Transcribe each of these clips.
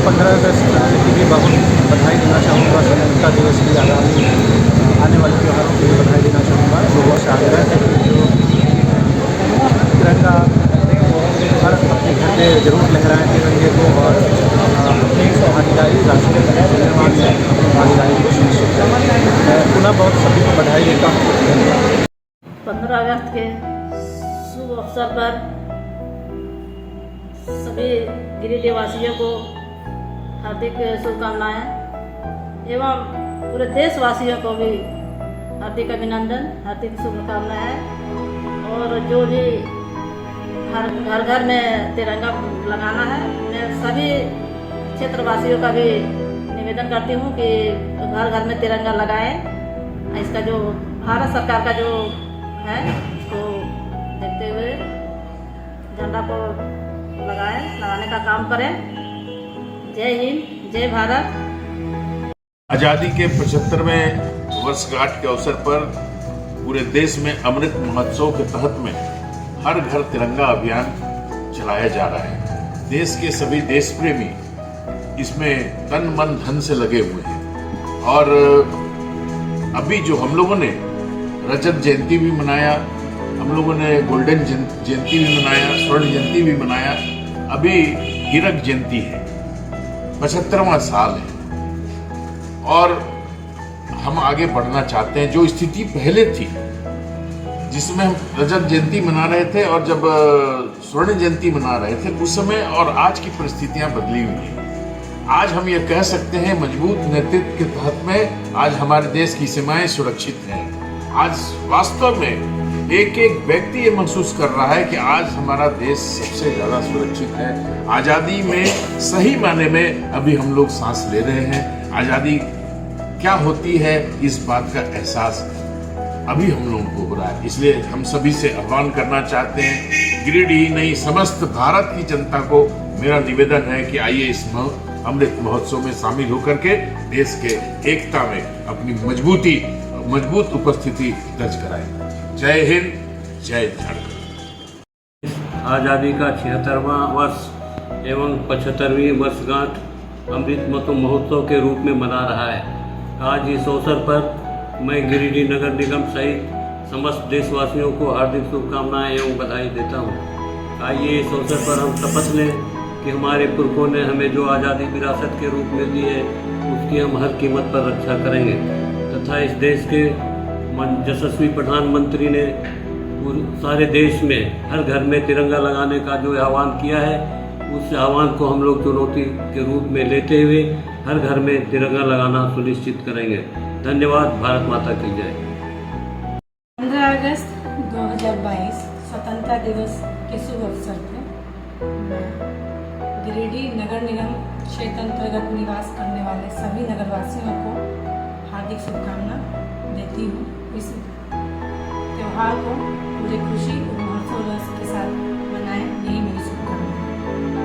15 अगस्त की भी बहुत बधाई देना चाहूँगा। स्वतंत्रता दिवस की आगामी आने वाले त्योहारों की भी बधाई देना चाहूँगा। लोगों से आग्रह है कि जो तिरंगा हर अपने घर पे जरूर लहराएं तिरंगे को और अपनी भागीदारी राष्ट्र निर्माण में अपनी भागीदारी को सुनिश्चित करें। मैं पुनः बहुत सभी को बधाई देता हूँ। 15 अगस्त के शुभ अवसर पर सभी गिरिडीह वासियों को हार्दिक शुभकामनाएं एवं पूरे देशवासियों को भी हार्दिक अभिनंदन, हार्दिक शुभकामनाएं। और जो भी घर घर में तिरंगा लगाना है, मैं सभी क्षेत्रवासियों का भी निवेदन करती हूँ कि घर घर में तिरंगा लगाएं। इसका जो भारत सरकार का जो है उसको देखते हुए झंडा को लगाने का काम करें। जय हिंद, जय भारत। आज़ादी के 75वें वर्षगांठ के अवसर पर पूरे देश में अमृत महोत्सव के तहत में हर घर तिरंगा अभियान चलाया जा रहा है। देश के सभी देश प्रेमी इसमें तन मन धन से लगे हुए हैं। और अभी जो हम लोगों ने रजत जयंती भी मनाया, हम लोगों ने गोल्डन जयंती भी मनाया, स्वर्ण जयंती भी मनाया, अभी हीरक जयंती है, 75वां साल है और हम आगे बढ़ना चाहते हैं। जो स्थिति पहले थी जिसमें हम रजत जयंती मना रहे थे और जब स्वर्ण जयंती मना रहे थे, उस समय और आज की परिस्थितियां बदली हुई हैं। आज हम ये कह सकते हैं मजबूत नेतृत्व के तहत में आज हमारे देश की सीमाएं सुरक्षित हैं। आज वास्तव में एक एक व्यक्ति ये महसूस कर रहा है कि आज हमारा देश सबसे ज्यादा सुरक्षित है। आजादी में सही माने में अभी हम लोग सांस ले रहे हैं। आजादी क्या होती है इस बात का एहसास अभी हम लोगों को हो रहा है। इसलिए हम सभी से आह्वान करना चाहते हैं, गिरिडीह नहीं समस्त भारत की जनता को मेरा निवेदन है कि आइए इस अमृत महोत्सव में शामिल होकर के देश के एकता में अपनी मजबूत उपस्थिति दर्ज कराएं। जय हिंद, जय झारखंड। आज़ादी का 76वां वर्ष एवं 75वीं वर्षगांठ अमृत महोत्सव के रूप में मना रहा है। आज इस अवसर पर मैं गिरिडीह नगर निगम सहित समस्त देशवासियों को हार्दिक शुभकामनाएं एवं बधाई देता हूं। आइए इस अवसर पर हम शपथ लें कि हमारे पुरखों ने हमें जो आज़ादी विरासत के रूप में दी है उसकी हम हर कीमत पर रक्षा करेंगे तथा इस देश के यशस्वी प्रधानमंत्री ने सारे देश में हर घर में तिरंगा लगाने का जो आह्वान किया है, उस आह्वान को हम लोग चुनौती के रूप में लेते हुए हर घर में तिरंगा लगाना सुनिश्चित करेंगे। धन्यवाद। भारत माता की जय। 15 अगस्त 2022 स्वतंत्रता दिवस के शुभ अवसर पर मैं गिरिडीह नगर निगम क्षेत्र अंतर्गत निवास करने वाले सभी नगरवासियों को हार्दिक शुभकामना देती हूँ। इस त्यौहार को पूरे खुशी और हर्षोल्लास के साथ मनाएं, यही मेरी शुभकामना।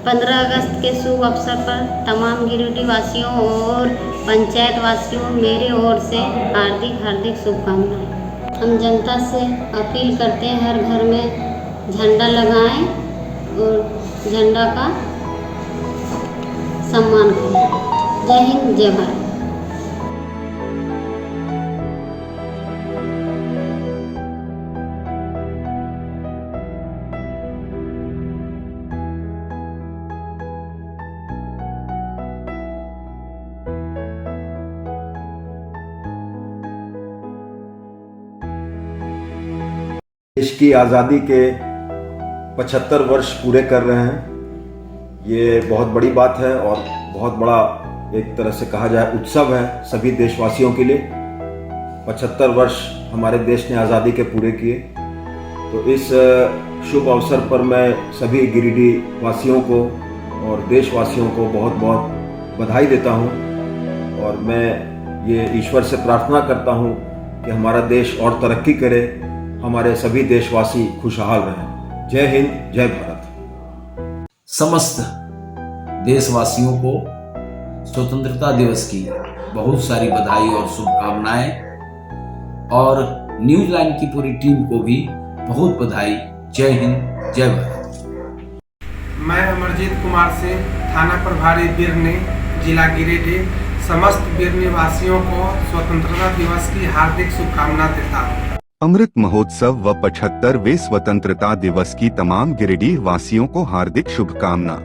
15 अगस्त के शुभ अवसर पर तमाम गिरिडीह वासियों और पंचायत वासियों मेरे ओर से हार्दिक शुभकामनाएं। हम जनता से अपील करते हैं हर घर में झंडा लगाएं और झंडा का सम्मान करें। जय हिंद, जय भारत। देश की आज़ादी के 75 वर्ष पूरे कर रहे हैं। ये बहुत बड़ी बात है और बहुत बड़ा एक तरह से कहा जाए उत्सव है सभी देशवासियों के लिए। 75 वर्ष हमारे देश ने आज़ादी के पूरे किए, तो इस शुभ अवसर पर मैं सभी गिरिडीह वासियों को और देशवासियों को बहुत बहुत बधाई देता हूँ। और मैं ये ईश्वर से प्रार्थना करता हूँ कि हमारा देश और तरक्की करे, हमारे सभी देशवासी खुशहाल रहें। जय हिंद, जय भारत। समस्त देशवासियों को स्वतंत्रता दिवस की बहुत सारी बधाई और शुभकामनाएं, और न्यूज लाइन की पूरी टीम को भी बहुत बधाई। जय हिंद, जय भारत। मैं अमरजीत कुमार से थाना प्रभारी बिरनी, जिला गिरिडीह, समस्त बिरनी वासियों को स्वतंत्रता दिवस की हार्दिक शुभकामना देता हूँ। अमृत महोत्सव व 75वें स्वतंत्रता दिवस की तमाम गिरिडीह वासियों को हार्दिक शुभकामना।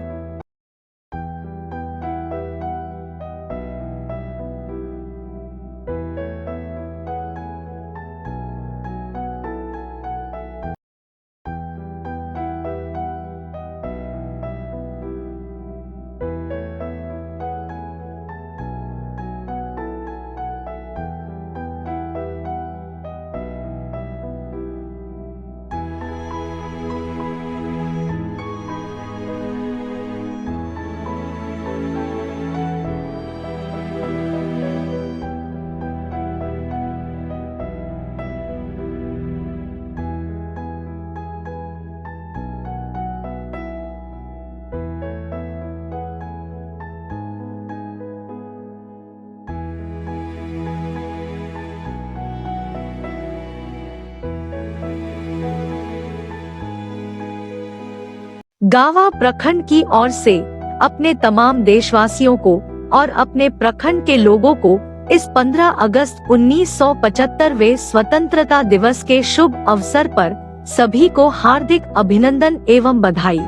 गावा प्रखंड की ओर से अपने तमाम देशवासियों को और अपने प्रखंड के लोगों को इस 15 अगस्त 1975वें स्वतंत्रता दिवस के शुभ अवसर पर सभी को हार्दिक अभिनंदन एवं बधाई।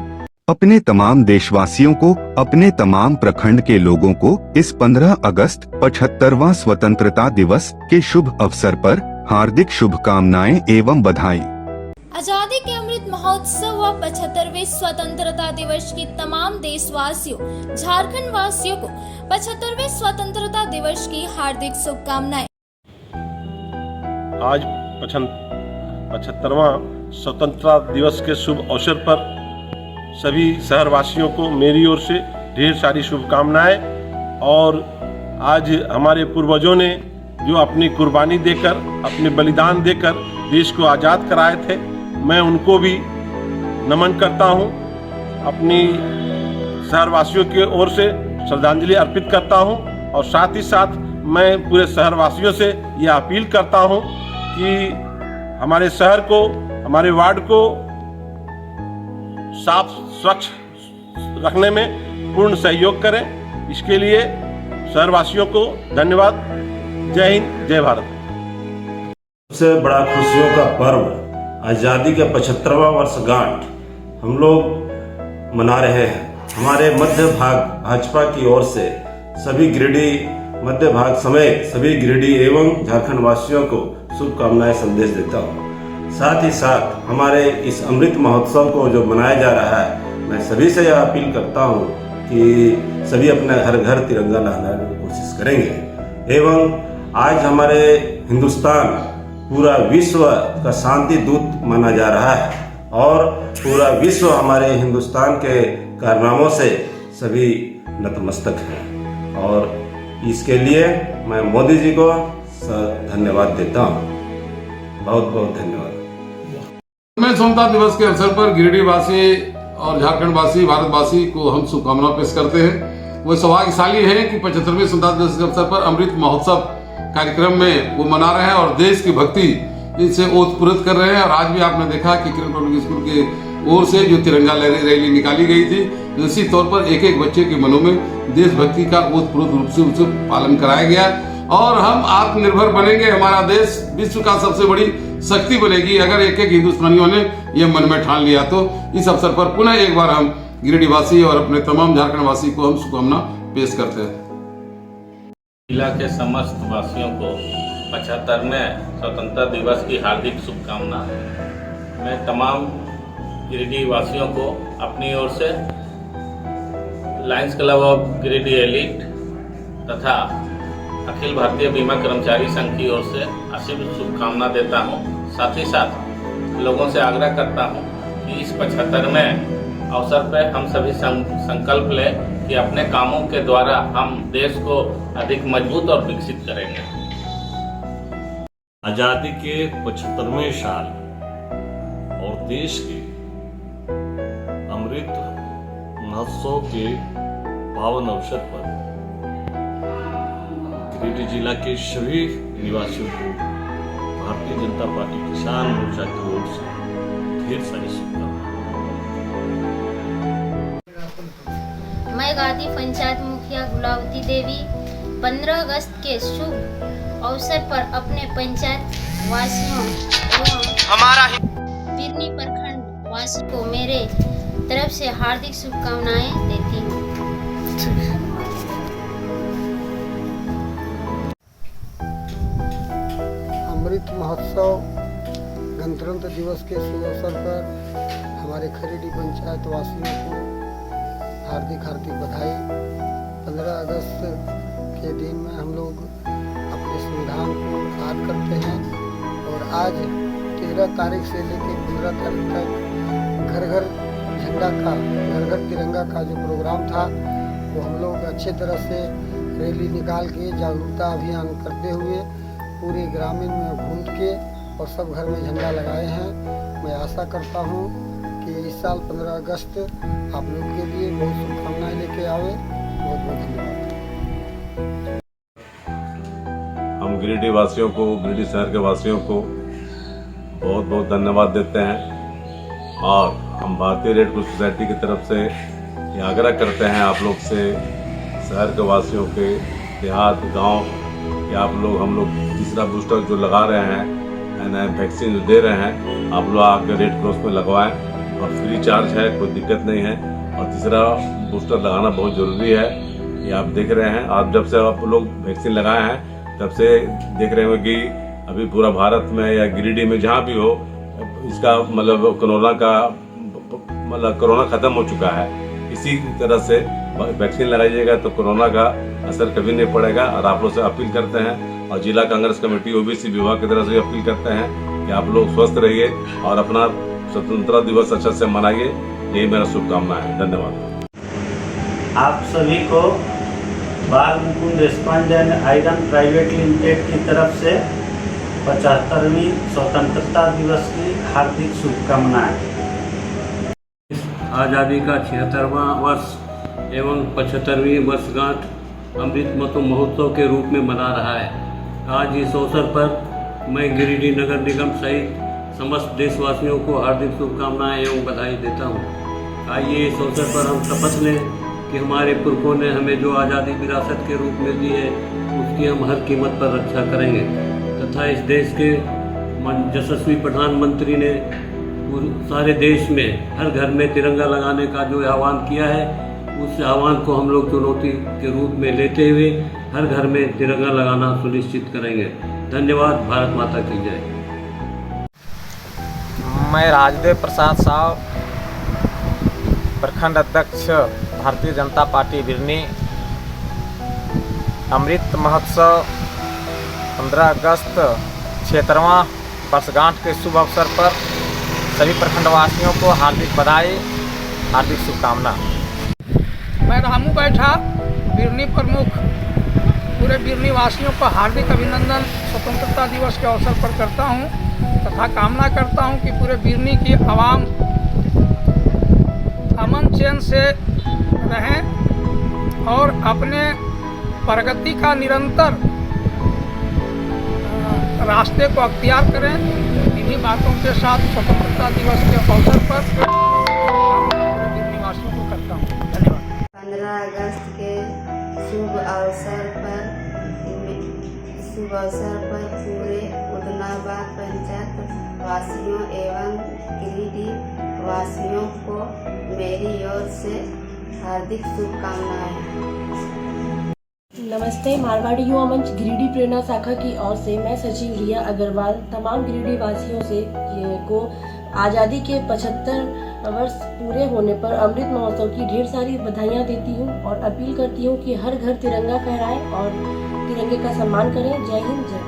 अपने तमाम देशवासियों को, अपने तमाम प्रखंड के लोगों को इस 15 अगस्त 75वां स्वतंत्रता दिवस के शुभ अवसर पर हार्दिक शुभकामनाएं एवं बधाई। आजादी के अमृत महोत्सव व 75वें स्वतंत्रता दिवस की तमाम देशवासियों, झारखंड वासियों को 75वें स्वतंत्रता दिवस की हार्दिक शुभकामनाएं। आज 75वां स्वतंत्रता दिवस के शुभ अवसर पर सभी शहरवासियों को मेरी ओर से ढेर सारी शुभकामनाएं। और आज हमारे पूर्वजों ने जो अपनी कुर्बानी देकर, अपने बलिदान देकर देश को आज़ाद कराए थे, मैं उनको भी नमन करता हूं। अपनी शहरवासियों की ओर से श्रद्धांजलि अर्पित करता हूं और साथ ही साथ मैं पूरे शहरवासियों से यह अपील करता हूं कि हमारे शहर को, हमारे वार्ड को साफ स्वच्छ रखने में पूर्ण सहयोग करें। इसके लिए शहरवासियों को धन्यवाद। जय हिंद, जय भारत। सबसे बड़ा खुशियों का पर्व आज़ादी का 75वां वर्षगांठ हम लोग मना रहे हैं। हमारे मध्य भाग भाजपा की ओर से सभी गिरिडीह मध्य भाग समेत सभी गिरिडीह एवं झारखंड वासियों को शुभकामनाएं संदेश देता हूँ। साथ ही साथ हमारे इस अमृत महोत्सव को जो मनाया जा रहा है, मैं सभी से यह अपील करता हूँ कि सभी अपने घर घर तिरंगा लहराने की कोशिश करेंगे। एवं आज हमारे हिंदुस्तान पूरा विश्व का शांति दूत माना जा रहा है और पूरा विश्व हमारे हिंदुस्तान के कारनामों से सभी नतमस्तक हैं और इसके लिए मैं मोदी जी को धन्यवाद देता हूँ। बहुत बहुत धन्यवाद। मैं स्वतंत्रता दिवस के अवसर पर गिरिडीह वासी और झारखंड वासी, भारतवासी को हम शुभकामना पेश करते हैं। वो सौभाग्यशाली है कि 75वें स्वतंत्रता दिवस के अवसर पर अमृत महोत्सव कार्यक्रम में वो मना रहे हैं और देश की भक्ति इनसे ओतप्रोत कर रहे हैं। और आज भी आपने देखा कि किरण पब्लिक स्कूल के ओर से जो तिरंगा रैली निकाली गई थी, इसी तौर पर एक एक बच्चे के मनों में देशभक्ति का ओतप्रोत रूप से उसे पालन कराया गया। और हम आत्मनिर्भर बनेंगे, हमारा देश विश्व का सबसे बड़ी शक्ति बनेगी अगर एक एक हिंदुस्तानियों ने यह मन में ठान लिया। तो इस अवसर पर पुनः एक बार हम गिरिडीह वासी और अपने तमाम झारखंड वासी को हम शुभकामना पेश करते हैं। जिला के समस्त वासियों को 75वें स्वतंत्रता दिवस की हार्दिक शुभकामना। मैं तमाम गिरिडीह वासियों को अपनी ओर से Lions club of Giridih elite तथा अखिल भारतीय बीमा कर्मचारी संघ की ओर से असीम शुभकामना देता हूं। साथ ही साथ लोगों से आग्रह करता हूं कि इस 75वें अवसर पर हम सभी संकल्प लें कि अपने कामों के द्वारा हम देश को अधिक मजबूत और विकसित करेंगे। आजादी के 75वें साल और देश के अमृत महोत्सव के पावन अवसर पर गिरिडीह जिला के सभी निवासियों को भारतीय जनता पार्टी किसान मोर्चा की ओर से ढेर सारी शुभकामनाएं। मैं गादी पंचायत मुखिया गुलावती देवी 15 अगस्त के शुभ अवसर पर अपने पंचायत वासियों एवं बिरनी प्रखंड वासियों को मेरे तरफ से हार्दिक शुभकामनाएं देती हूँ। अमृत महोत्सव गणतंत्र दिवस के शुभ अवसर पर हमारे खरीडी पंचायत वासियों को हार्दिक बधाई। 15 अगस्त के दिन में हम लोग अपने संविधान को याद करते हैं और आज 13 तारीख से लेकर 15 तारीख तक घर घर झंडा का, घर घर तिरंगा का जो प्रोग्राम था वो हम लोग अच्छे तरह से रैली निकाल के जागरूकता अभियान करते हुए पूरे ग्रामीण में घूम के और सब घर में झंडा लगाए हैं। मैं आशा करता हूँ कि इस साल 15 अगस्त आप लोग के लिए बहुत शुभकामनाएं लेके आवे। बहुत बहुत धन्यवाद। हम गिरिडीह वासियों को, गिरिडीह शहर के वासियों को बहुत बहुत धन्यवाद देते हैं और हम भारतीय रेड क्रॉस सोसाइटी की तरफ से ये आग्रह करते हैं आप लोग से, शहर के वासियों के, देहात गांव कि आप लोग, हम लोग तीसरा बूस्टर जो लगा रहे हैं, वैक्सीन जो दे रहे हैं, आप लोग आकर रेड क्रॉस में लगवाएं और फ्री चार्ज है, कोई दिक्कत नहीं है। और तीसरा बूस्टर लगाना बहुत ज़रूरी है। ये आप देख रहे हैं, आप जब से आप लोग वैक्सीन लगाए हैं तब से देख रहे हो कि अभी पूरा भारत में या गिरिडीह में जहाँ भी हो, इसका मतलब कोरोना ख़त्म हो चुका है। इसी तरह से वैक्सीन लगाइएगा तो कोरोना का असर कभी नहीं पड़ेगा। और आप लोग से अपील करते हैं और जिला कांग्रेस कमेटी ओबीसी विभाग की तरफ से अपील करते हैं कि आप लोग स्वस्थ रहिए और अपना स्वतंत्रता दिवस अच्छा से मनाइए। यही मेरा शुभकामना है। धन्यवाद। आप सभी को बाल Mukund Deshpande iron private limited की तरफ से 75वीं स्वतंत्रता दिवस की हार्दिक शुभकामनाएं। आज़ादी का 76वां वर्ष एवं 75वीं वर्षगांठ अमृत महोत्सव के रूप में मना रहा है। आज इस अवसर पर मैं गिरिडीह नगर निगम सहित समस्त देशवासियों को हार्दिक शुभकामनाएं एवं बधाई देता हूं। आइए इस अवसर पर हम शपथ लें कि हमारे पुरखों ने हमें जो आज़ादी विरासत के रूप में दी है उसकी हम हर कीमत पर रक्षा करेंगे तथा इस देश के यशस्वी प्रधानमंत्री ने सारे देश में हर घर में तिरंगा लगाने का जो आह्वान किया है, उस आह्वान को हम लोग चुनौती के रूप में लेते हुए हर घर में तिरंगा लगाना सुनिश्चित करेंगे। धन्यवाद। भारत माता की जय। मैं राजदेव प्रसाद साव, प्रखंड अध्यक्ष भारतीय जनता पार्टी बिरनी। अमृत महोत्सव 15 अगस्त 76वां वर्षगांठ के शुभ अवसर पर सभी प्रखंडवासियों को हार्दिक बधाई, हार्दिक शुभकामना। मैं रामू बैठा, बिरनी प्रमुख, पूरे बिरनी वासियों को हार्दिक अभिनंदन स्वतंत्रता दिवस के अवसर पर करता हूं तथा कामना करता हूं कि पूरे बिरनी की आवाम अमन चैन से रहें और अपने प्रगति का निरंतर रास्ते को अख्तियार करें। इन्हीं बातों के साथ स्वतंत्रता दिवस के अवसर पर निवासियों को करता हूँ। धन्यवाद। 15 अगस्त के शुभ अवसर पर पूरे उदनाबाद पंचायत वासियों एवं गिरिडीह वासियों को मेरी ओर से हार्दिक शुभकामनाएं। नमस्ते। मारवाड़ी युवा मंच गिरिडीह प्रेरणा शाखा की ओर से मैं सचिव रिया अग्रवाल तमाम गिरिडीह वासियों से को आज़ादी के 75 वर्ष पूरे होने पर अमृत महोत्सव की ढेर सारी बधाइयाँ देती हूँ और अपील करती हूँ कि हर घर तिरंगा फहराएं और तिरंगे का सम्मान करें। जय हिंद, जय।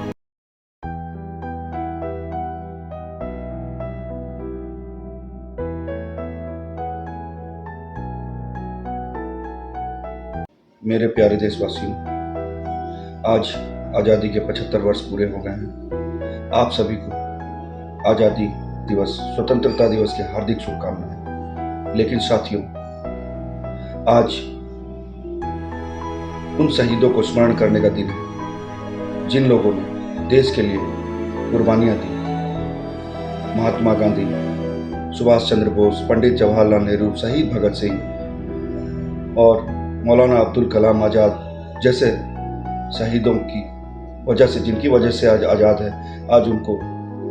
मेरे प्यारे देशवासियों, आज आज़ादी के 75 वर्ष पूरे हो गए हैं। आप सभी को आज़ादी दिवस, स्वतंत्रता दिवस की हार्दिक शुभकामनाएं। लेकिन साथियों, आज उन शहीदों को स्मरण करने का दिन है जिन लोगों ने देश के लिए कुर्बानियां दी। महात्मा गांधी, सुभाष चंद्र बोस, पंडित जवाहरलाल नेहरू, शहीद भगत सिंह और मौलाना अब्दुल कलाम आज़ाद जैसे शहीदों की वजह से, जिनकी वजह से आज आज़ाद है, आज उनको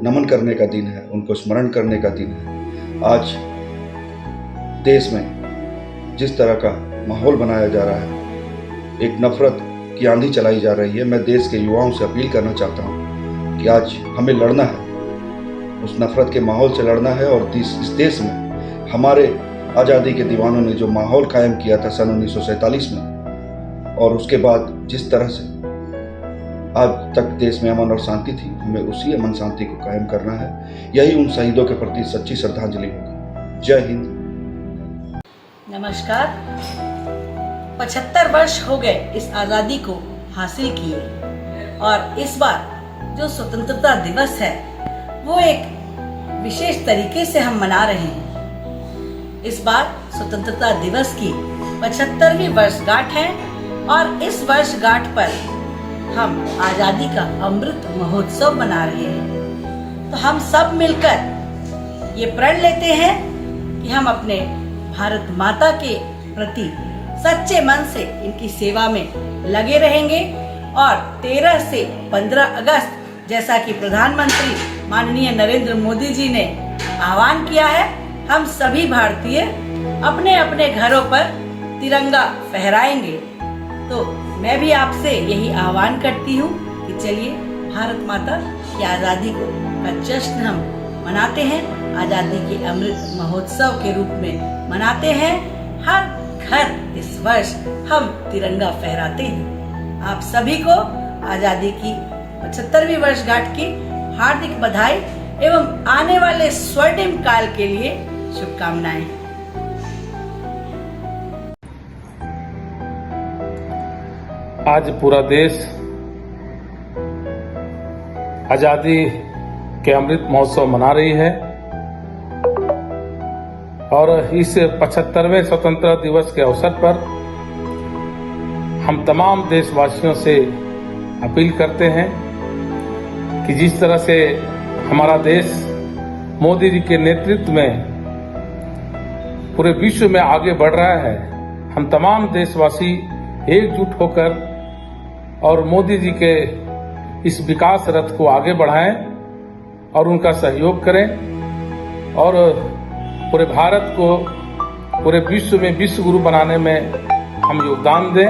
नमन करने का दिन है, उनको स्मरण करने का दिन है। आज देश में जिस तरह का माहौल बनाया जा रहा है, एक नफरत की आंधी चलाई जा रही है, मैं देश के युवाओं से अपील करना चाहता हूँ कि आज हमें लड़ना है, उस नफरत के माहौल से लड़ना है। और इस देश में हमारे आज़ादी के दीवानों ने जो माहौल कायम किया था सन 1947 में, और उसके बाद जिस तरह से आज तक देश में अमन और शांति थी, हमें उसी अमन शांति को कायम करना है। यही उन शहीदों के प्रति सच्ची श्रद्धांजलि होगी। जय हिंद। नमस्कार। 75 वर्ष हो गए इस आज़ादी को हासिल किए, और इस बार जो स्वतंत्रता दिवस है वो एक विशेष तरीके से हम मना रहे हैं। इस बार स्वतंत्रता दिवस की 75वीं वर्षगांठ है, और इस वर्षगांठ पर हम आज़ादी का अमृत महोत्सव मना रहे हैं। तो हम सब मिलकर ये प्रण लेते हैं कि हम अपने भारत माता के प्रति सच्चे मन से इनकी सेवा में लगे रहेंगे, और 13 से 15 अगस्त जैसा कि प्रधानमंत्री माननीय नरेंद्र मोदी जी ने आह्वान किया है, हम सभी भारतीय अपने अपने घरों पर तिरंगा फहराएंगे। तो मैं भी आपसे यही आह्वान करती हूँ कि चलिए भारत माता की आज़ादी का जश्न हम मनाते हैं, आज़ादी के अमृत महोत्सव के रूप में मनाते हैं। हर घर इस वर्ष हम तिरंगा फहराते हैं। आप सभी को आज़ादी की 75वीं वर्षगांठ की हार्दिक बधाई एवं आने वाले स्वर्णिम काल के लिए शुभकामनाएं। आज पूरा देश आजादी के अमृत महोत्सव मना रही है, और इस 75वें स्वतंत्रता दिवस के अवसर पर हम तमाम देशवासियों से अपील करते हैं कि जिस तरह से हमारा देश मोदी जी के नेतृत्व में पूरे विश्व में आगे बढ़ रहा है, हम तमाम देशवासी एकजुट होकर और मोदी जी के इस विकास रथ को आगे बढ़ाएं और उनका सहयोग करें, और पूरे भारत को पूरे विश्व में विश्व गुरु बनाने में हम योगदान दें।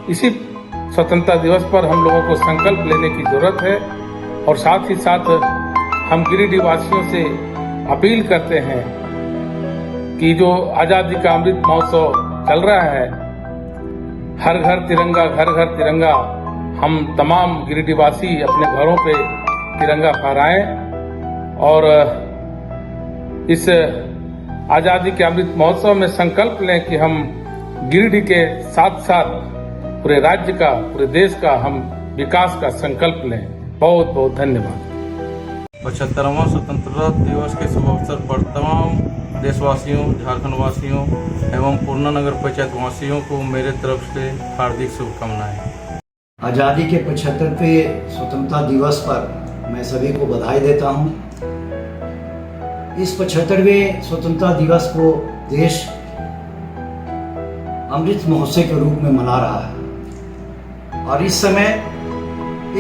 इसी स्वतंत्रता दिवस पर हम लोगों को संकल्प लेने की जरूरत है, और साथ ही साथ हम गिरिडीह वासियों से अपील करते हैं कि जो आज़ादी का अमृत महोत्सव चल रहा है, हर घर तिरंगा घर घर तिरंगा, हम तमाम गिरिडीह वासी अपने घरों पे तिरंगा फहराएं, और इस आज़ादी के अमृत महोत्सव में संकल्प लें कि हम गिरिडीह के साथ साथ पूरे राज्य का, पूरे देश का हम विकास का संकल्प लें। बहुत बहुत धन्यवाद। 75वां स्वतंत्रता दिवस के शुभ अवसर पर तमाम देशवासियों, झारखंड वासियों एवं पूर्णा नगर पंचायत वासियों को मेरे तरफ से हार्दिक शुभकामनाएं। आज़ादी के 75वें स्वतंत्रता दिवस पर मैं सभी को बधाई देता हूं। इस 75वें स्वतंत्रता दिवस को देश अमृत महोत्सव के रूप में मना रहा है, और इस समय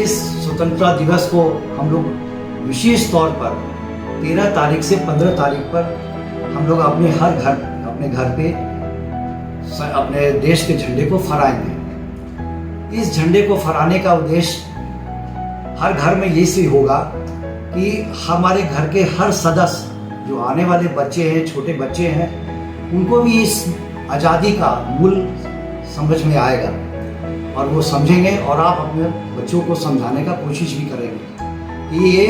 इस स्वतंत्रता दिवस को हम लोग विशेष तौर पर 13 तारीख से 15 तारीख पर हम लोग अपने घर पे अपने देश के झंडे को फहराएंगे। इस झंडे को फहराने का उद्देश्य हर घर में ये से होगा कि हमारे घर के हर सदस्य, जो आने वाले बच्चे हैं, छोटे बच्चे हैं, उनको भी इस आज़ादी का मूल्य समझ में आएगा, और वो समझेंगे, और आप अपने बच्चों को समझाने का कोशिश भी करेंगे कि ये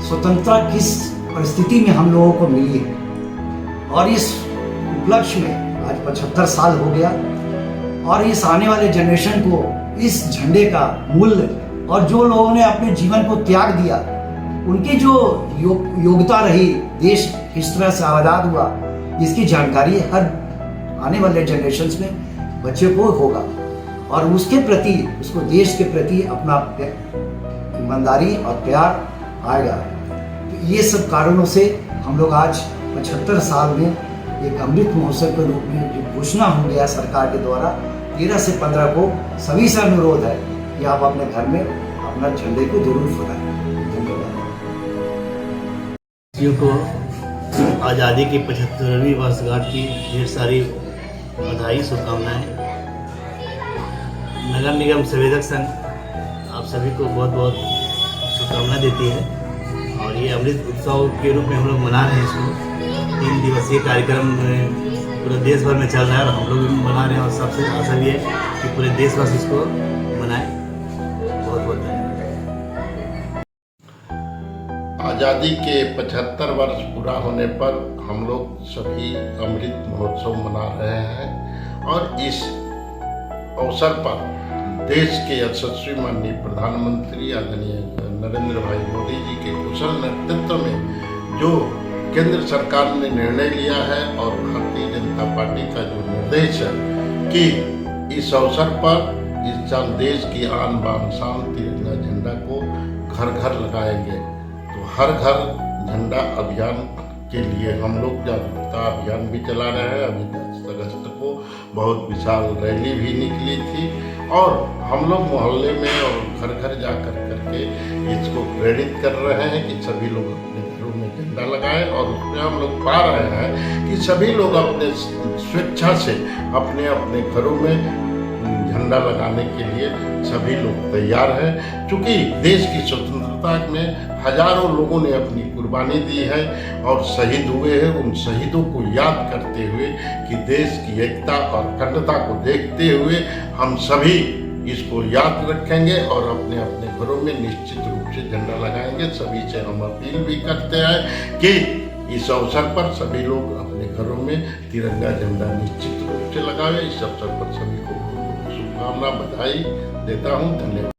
स्वतंत्रता किस परिस्थिति में हम लोगों को मिली है। और इस उपलक्ष्य में आज 75 साल हो गया, और इस आने वाले जनरेशन को इस झंडे का मूल्य, और जो लोगों ने अपने जीवन को त्याग दिया, उनकी जो योग्यता रही, देश किस तरह से आज़ाद हुआ, इसकी जानकारी हर आने वाले जनरेशन में बच्चे को होगा, और उसके प्रति, उसको देश के प्रति अपना ईमानदारी और प्यार आएगा। तो ये सब कारणों से हम लोग आज 75 साल में एक अमृत महोत्सव के रूप में जो घोषणा हो गया सरकार के द्वारा, 13 से 15 को सभी से अनुरोध है कि आप अपने घर में अपना झंडे को जरूर फहराएं। धन्यवाद। को आज़ादी की 75वीं वर्षगांठ की ढेर सारी बधाई, शुभकामनाएं। नगर निगम संवेदक संघ आप सभी को बहुत बहुत शुभकामनाएं देती है। और ये अमृत उत्सव के रूप में हम लोग मना रहे हैं इसको। 3 दिवसीय कार्यक्रम पूरे देश भर में चल रहा है और हम लोग भी मना रहे हैं, और सबसे आशा भी है कि पूरे देशवासी इसको मनाएं। बहुत बहुत धन्यवाद। आज़ादी के 75 वर्ष पूरा होने पर हम लोग सभी अमृत महोत्सव मना रहे हैं और इस अवसर पर देश के यशस्वी माननीय प्रधानमंत्री आदरणीय नरेंद्र भाई मोदी जी के कुशल नेतृत्व में जो केंद्र सरकार ने निर्णय लिया है और भारतीय जनता पार्टी का जो निर्देश है कि इस अवसर पर इस देश की आन बान शान तिरंगा झंडा को घर घर लगाएंगे, तो हर घर झंडा अभियान के लिए हम लोग जागरूकता अभियान भी चला रहे हैं। अभी 10 अगस्त को बहुत विशाल रैली भी निकली थी और हम लोग मोहल्ले में और घर घर जा करके इसको प्रेरित कर रहे हैं कि सभी लोग अपने घरों में झंडा लगाएं। और उसमें हम लोग पा रहे हैं कि सभी लोग अपने स्वेच्छा से अपने अपने घरों में झंडा लगाने के लिए सभी लोग तैयार हैं। चूँकि देश की स्वतंत्रता में हजारों लोगों ने अपनी कुर्बानी दी है और शहीद हुए हैं, उन शहीदों को याद करते हुए कि देश की एकता और अखंडता को देखते हुए हम सभी इसको याद रखेंगे और अपने अपने घरों में निश्चित रूप से झंडा लगाएंगे। सभी से हम अपील भी करते हैं कि इस अवसर पर सभी लोग अपने घरों में तिरंगा झंडा निश्चित रूप से लगाएं। इस अवसर पर सभी को शुभकामना, बधाई देता हूँ। धन्यवाद।